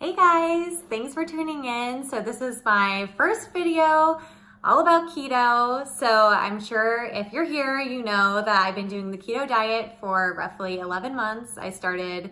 Hey guys, thanks for tuning in. So this is my first video all about keto. So I'm sure if you're here, you know that I've been doing the keto diet for roughly 11 months. I started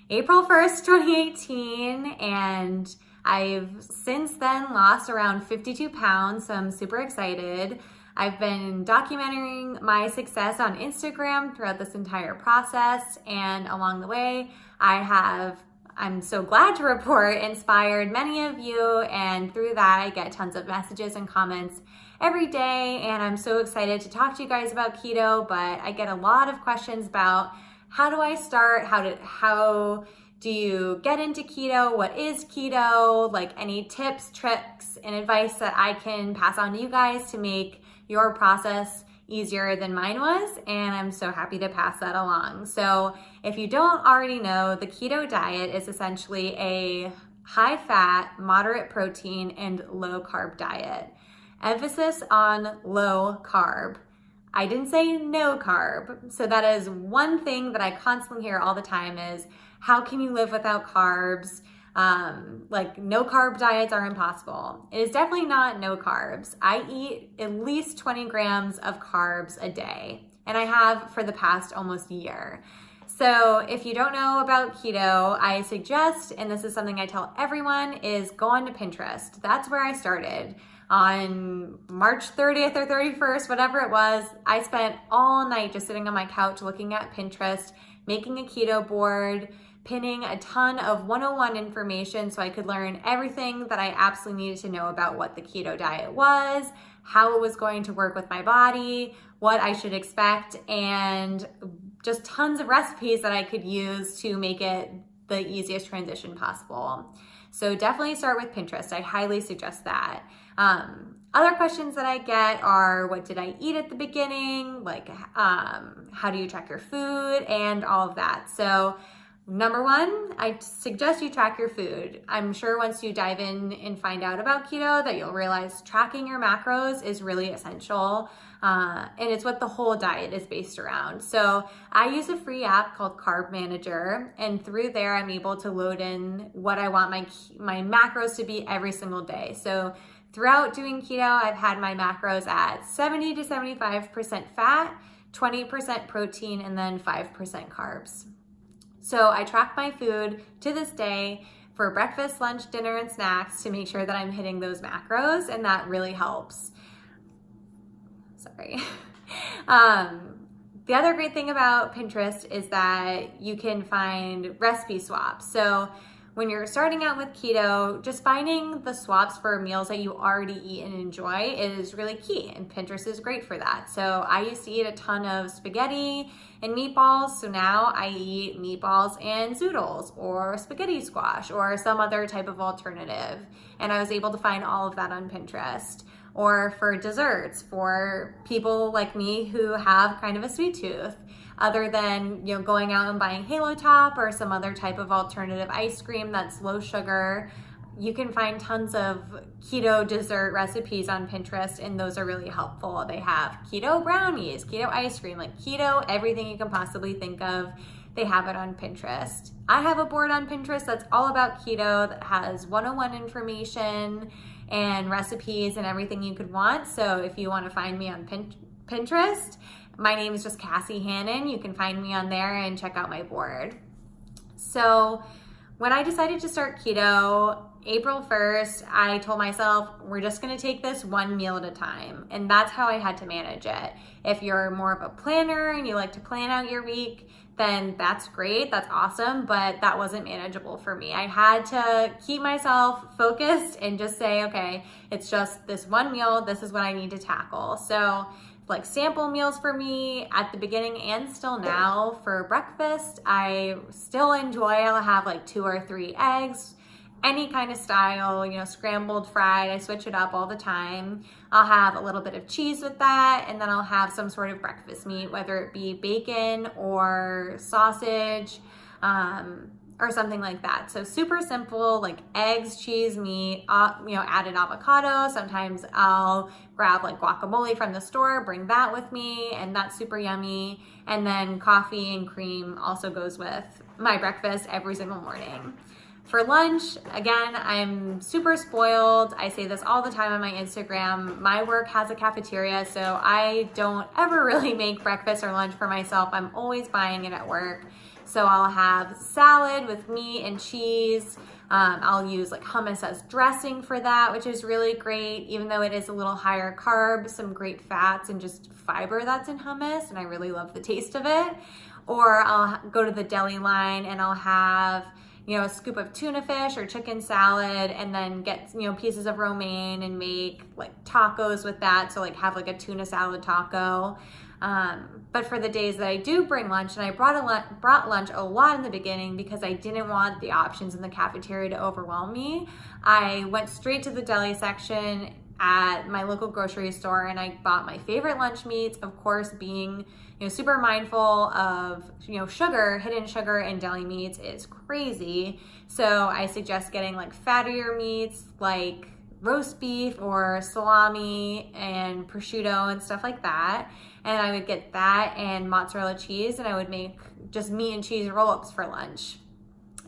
April 1st, 2018, and I've since then lost around 52 pounds, so I'm super excited. I've been documenting my success on Instagram throughout this entire process, and along the way, I'm so glad to report, inspired many of you, and through that I get tons of messages and comments every day, and I'm so excited to talk to you guys about keto. But I get a lot of questions about how do I start, how do you get into keto, what is keto, like any tips, tricks, and advice that I can pass on to you guys to make your process easier than mine was, and I'm so happy to pass that along. So if you don't already know, the keto diet is essentially a high fat, moderate protein, and low carb diet. Emphasis on low carb. I didn't say no carb. So that is one thing that I constantly hear all the time is, how can you live without carbs? Like no carb diets are impossible. It is definitely not no carbs. I eat at least 20 grams of carbs a day, and I have for the past almost year. So if you don't know about keto, I suggest, and this is something I tell everyone, is go on to Pinterest. That's where I started. On March 30th or 31st, whatever it was, I spent all night just sitting on my couch looking at Pinterest, making a keto board, pinning a ton of 101 information so I could learn everything that I absolutely needed to know about what the keto diet was, how it was going to work with my body, what I should expect, and just tons of recipes that I could use to make it the easiest transition possible. So definitely start with Pinterest. I highly suggest that. Other questions that I get are, what did I eat at the beginning? Like, how do you track your food and all of that? So number one, I suggest you track your food. I'm sure once you dive in and find out about keto that you'll realize tracking your macros is really essential. And it's what the whole diet is based around. So I use a free app called Carb Manager, and through there I'm able to load in what I want my macros to be every single day. So throughout doing keto, I've had my macros at 70 to 75% fat, 20% protein, and then 5% carbs. So I track my food to this day for breakfast, lunch, dinner, and snacks to make sure that I'm hitting those macros, and that really helps. Sorry. The other great thing about Pinterest is that you can find recipe swaps. So when you're starting out with keto, just finding the swaps for meals that you already eat and enjoy is really key, and Pinterest is great for that. So I used to eat a ton of spaghetti and meatballs, so now I eat meatballs and zoodles or spaghetti squash or some other type of alternative, and I was able to find all of that on Pinterest. Or for desserts, for people like me who have kind of a sweet tooth, other than going out and buying Halo Top or some other type of alternative ice cream that's low sugar, you can find tons of keto dessert recipes on Pinterest, and those are really helpful. They have keto brownies, keto ice cream, like keto, everything you can possibly think of. They have it on Pinterest. I have a board on Pinterest that's all about keto that has 101 information and recipes and everything you could want. So if you want to find me on Pinterest, my name is just Cassie Hannon. You can find me on there and check out my board. So when I decided to start keto, April 1st, I told myself, we're just gonna take this one meal at a time. And that's how I had to manage it. If you're more of a planner and you like to plan out your week, then that's great, that's awesome, but that wasn't manageable for me. I had to keep myself focused and just say, okay, it's just this one meal, this is what I need to tackle. So like sample meals for me at the beginning and still now for breakfast, I still enjoy, I'll have like 2 or 3 eggs, any kind of style, scrambled, fried, I switch it up all the time. I'll have a little bit of cheese with that, and then I'll have some sort of breakfast meat, whether it be bacon or sausage, or something like that. So super simple, like eggs, cheese, meat, add an avocado. Sometimes I'll grab like guacamole from the store, bring that with me, and that's super yummy. And then coffee and cream also goes with my breakfast every single morning. For lunch, again, I'm super spoiled. I say this all the time on my Instagram. My work has a cafeteria, so I don't ever really make breakfast or lunch for myself. I'm always buying it at work. So I'll have salad with meat and cheese. I'll use like hummus as dressing for that, which is really great, even though it is a little higher carb, some great fats and just fiber that's in hummus, and I really love the taste of it. Or I'll go to the deli line and I'll have, you know, a scoop of tuna fish or chicken salad, and then get, you know, pieces of romaine and make like tacos with that. So like have like a tuna salad taco. But for the days that I do bring lunch, and I brought lunch a lot in the beginning because I didn't want the options in the cafeteria to overwhelm me, I went straight to the deli section at my local grocery store and I bought my favorite lunch meats, of course being, you know, super mindful of, you know, sugar. Hidden sugar in deli meats is crazy. So I suggest getting like fattier meats like roast beef or salami and prosciutto and stuff like that. And I would get that and mozzarella cheese, and I would make just meat and cheese roll-ups for lunch.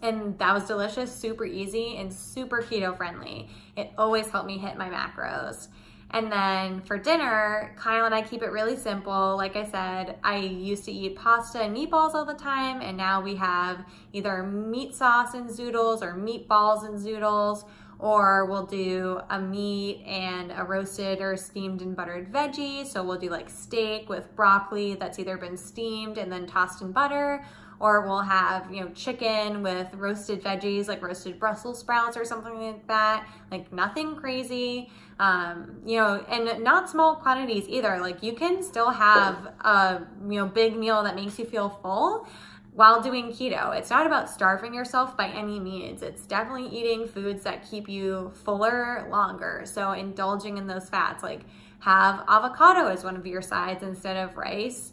And that was delicious, super easy, and super keto friendly. It always helped me hit my macros. And then for dinner, Kyle and I keep it really simple. Like I said, I used to eat pasta and meatballs all the time, and now we have either meat sauce and zoodles or meatballs and zoodles, or we'll do a meat and a roasted or steamed and buttered veggie. So we'll do like steak with broccoli that's either been steamed and then tossed in butter, or we'll have, you know, chicken with roasted veggies like roasted Brussels sprouts or something like that. Like nothing crazy, you know, and not small quantities either. Like you can still have a, you know, big meal that makes you feel full while doing keto. It's not about starving yourself by any means. It's definitely eating foods that keep you fuller longer. So indulging in those fats, like have avocado as one of your sides instead of rice.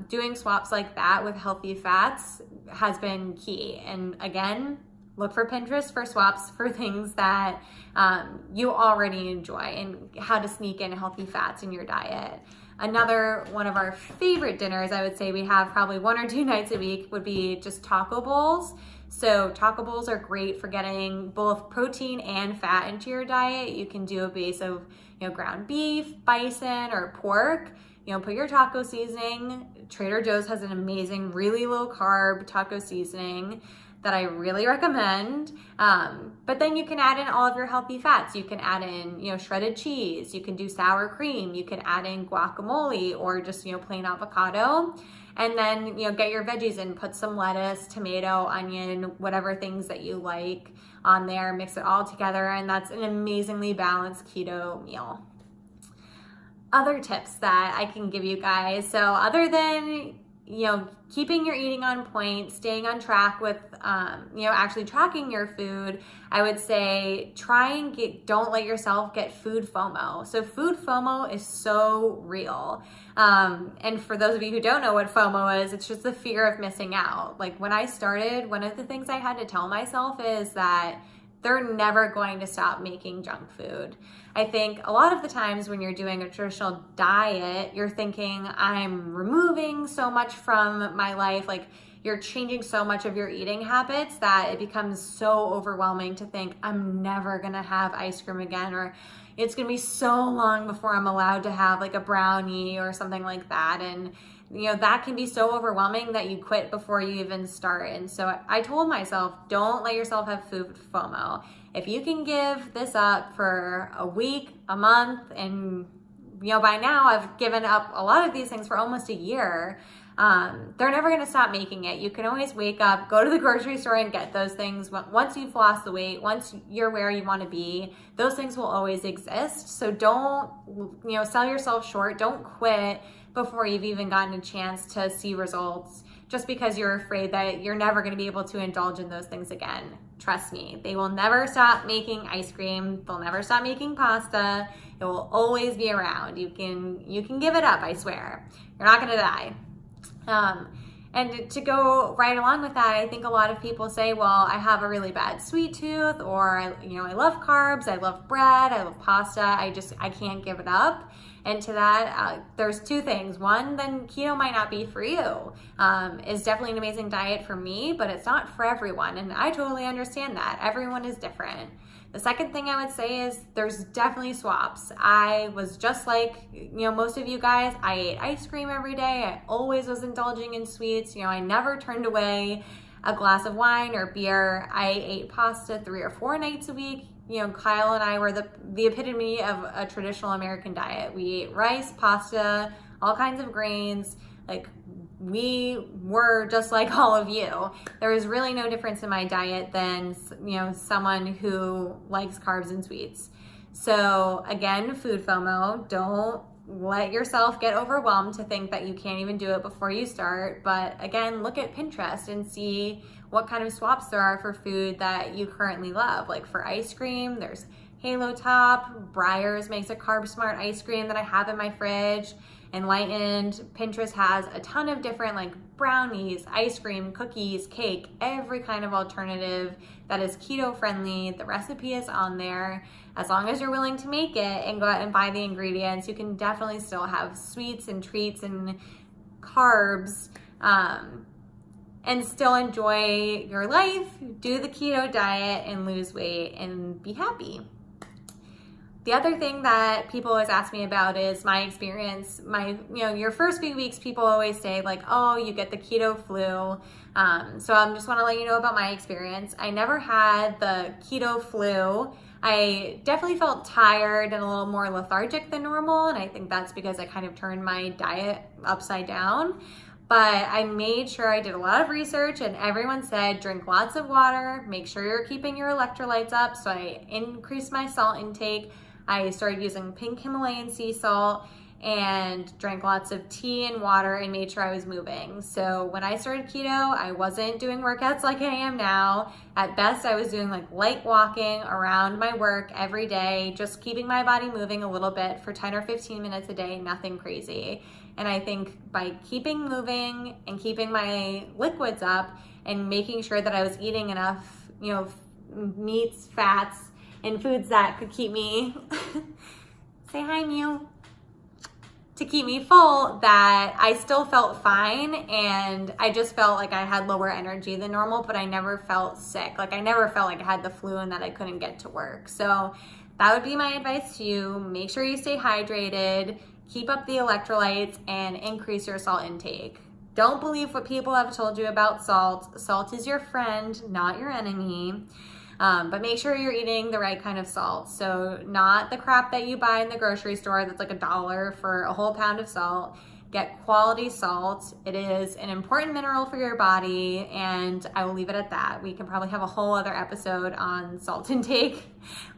Doing swaps like that with healthy fats has been key. And again, look for Pinterest for swaps for things that you already enjoy and how to sneak in healthy fats in your diet. Another one of our favorite dinners, I would say we have probably 1 or 2 nights a week, would be just taco bowls. So taco bowls are great for getting both protein and fat into your diet. You can do a base of, you know, ground beef, bison, or pork. You know, put your taco seasoning. Trader Joe's has an amazing, really low carb taco seasoning that I really recommend. But then you can add in all of your healthy fats. You can add in, you know, shredded cheese. You can do sour cream. You can add in guacamole or just, you know, plain avocado. And then, you know, get your veggies in, put some lettuce, tomato, onion, whatever things that you like on there, mix it all together. And that's an amazingly balanced keto meal. Other tips that I can give you guys. So other than, you know, keeping your eating on point, staying on track with, you know, actually tracking your food, I would say don't let yourself get food FOMO. So food FOMO is so real. And for those of you who don't know what FOMO is, it's just the fear of missing out. Like when I started, one of the things I had to tell myself is that they're never going to stop making junk food. I think a lot of the times when you're doing a traditional diet, you're thinking, I'm removing so much from my life. Like you're changing so much of your eating habits that it becomes so overwhelming to think, I'm never gonna have ice cream again, or it's gonna be so long before I'm allowed to have like a brownie or something like that. And you know, that can be so overwhelming that you quit before you even start. And so I told myself, don't let yourself have food FOMO. If you can give this up for a week, a month, and you know, by now I've given up a lot of these things for almost a year, they're never gonna stop making it. You can always wake up, go to the grocery store and get those things. Once you've lost the weight, once you're where you wanna be, those things will always exist. So don't, you know, sell yourself short. Don't quit before you've even gotten a chance to see results just because you're afraid that you're never gonna be able to indulge in those things again. Trust me, they will never stop making ice cream. They'll never stop making pasta. It will always be around. You can give it up, I swear. You're not gonna die. And to go right along with that, I think a lot of people say, well, I have a really bad sweet tooth, or I love carbs, I love bread, I love pasta, I can't give it up. into that, there's two things. One, then keto might not be for you. It's definitely an amazing diet for me, but it's not for everyone. And I totally understand that. Everyone is different. The second thing I would say is there's definitely swaps. I was just like, most of you guys, I ate ice cream every day. I always was indulging in sweets. I never turned away a glass of wine or beer. I ate pasta 3 or 4 nights a week. Kyle and I were the epitome of a traditional American diet. We ate rice, pasta, all kinds of grains. Like, we were just like all of you. There was really no difference in my diet than, someone who likes carbs and sweets. So again, food FOMO, don't let yourself get overwhelmed to think that you can't even do it before you start. But again, look at Pinterest and see what kind of swaps there are for food that you currently love. Like for ice cream, there's Halo Top, Breyers makes a carb smart ice cream that I have in my fridge. Enlightened, Pinterest has a ton of different like brownies, ice cream, cookies, cake, every kind of alternative that is keto friendly. The recipe is on there. As long as you're willing to make it and go out and buy the ingredients, you can definitely still have sweets and treats and carbs and still enjoy your life, do the keto diet and lose weight and be happy. The other thing that people always ask me about is my experience. Your first few weeks, people always say like, oh, you get the keto flu. So I just want to let you know about my experience. I never had the keto flu. I definitely felt tired and a little more lethargic than normal. And I think that's because I kind of turned my diet upside down. But I made sure I did a lot of research, and everyone said drink lots of water, make sure you're keeping your electrolytes up. So I increased my salt intake. I started using pink Himalayan sea salt and drank lots of tea and water and made sure I was moving. So when I started keto, I wasn't doing workouts like I am now. At best, I was doing like light walking around my work every day, just keeping my body moving a little bit for 10 or 15 minutes a day, nothing crazy. And I think by keeping moving and keeping my liquids up and making sure that I was eating enough, meats, fats, and foods that could keep me, say hi, Mew, to keep me full, that I still felt fine. And I just felt like I had lower energy than normal, but I never felt sick. Like I never felt like I had the flu and that I couldn't get to work. So that would be my advice to you. Make sure you stay hydrated, keep up the electrolytes, and increase your salt intake. Don't believe what people have told you about salt. Salt is your friend, not your enemy. But make sure you're eating the right kind of salt. So not the crap that you buy in the grocery store that's like $1 for a whole pound of salt. Get quality salt. It is an important mineral for your body, and I will leave it at that. We can probably have a whole other episode on salt intake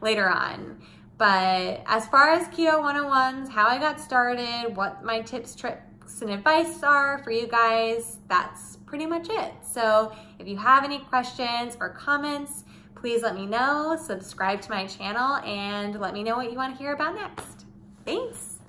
later on. But as far as Keto 101s, how I got started, what my tips, tricks, and advice are for you guys, that's pretty much it. So if you have any questions or comments, please let me know, subscribe to my channel, and let me know what you want to hear about next. Thanks.